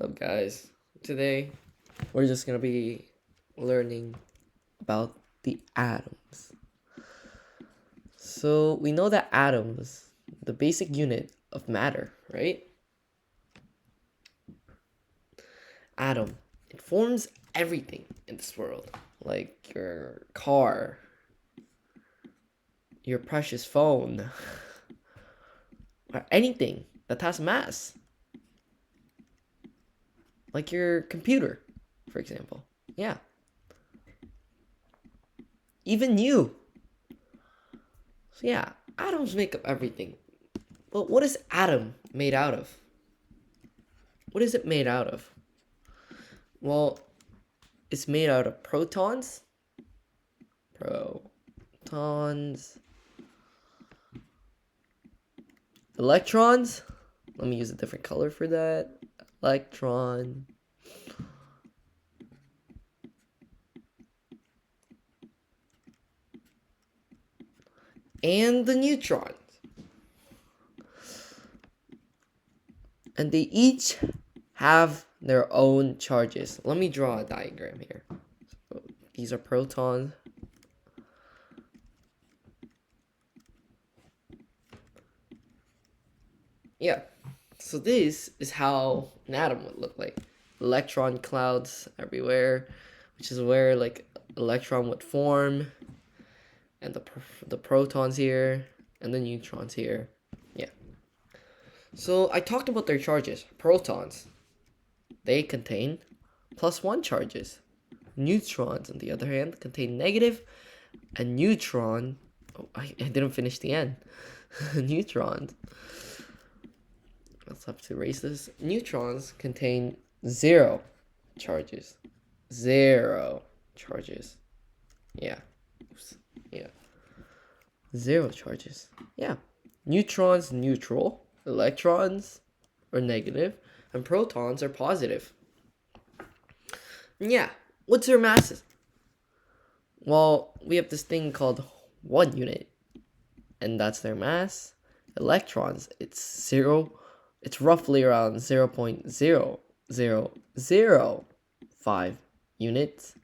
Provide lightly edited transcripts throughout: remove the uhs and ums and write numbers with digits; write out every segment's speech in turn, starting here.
Up, guys? Today we're just gonna be learning about the atoms. So we know that atoms, the basic unit of matter, right? Atom, it forms everything in this world, like your car, your precious phone, or anything that has mass, like your computer, for example. Yeah, even you. So yeah, atoms make up everything. But what is atom made out of? What is it made out of? Well, it's made out of protons, protons, electrons. Let me use a different color for that. Electron. And the neutrons. And they each have their own charges. Let me draw a diagram here. So these are protons. Yeah. So this is how an atom would look like. Electron clouds everywhere, which is where like electron would form, and the protons here and the neutrons here. Yeah. So I talked about their charges. Protons, they contain +1 charges. Neutrons, on the other hand, contain negative, and neutron. Oh, I didn't finish the end. Neutrons. Let's have to erase this. Neutrons contain 0 charges. 0 charges. Yeah. Oops. Yeah. 0 charges. Yeah. Neutrons neutral. Electrons are negative. And protons are positive. Yeah. What's their masses? Well, we have this thing called 1 unit. And that's their mass. Electrons, it's 0. It's roughly around 0.0005 units.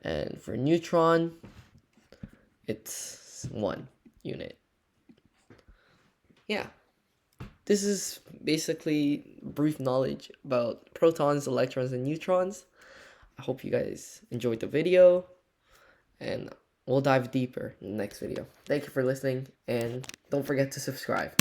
And for neutron, it's 1 unit. Yeah. This is basically brief knowledge about protons, electrons, and neutrons. I hope you guys enjoyed the video, and we'll dive deeper in the next video. Thank you for listening, and don't forget to subscribe.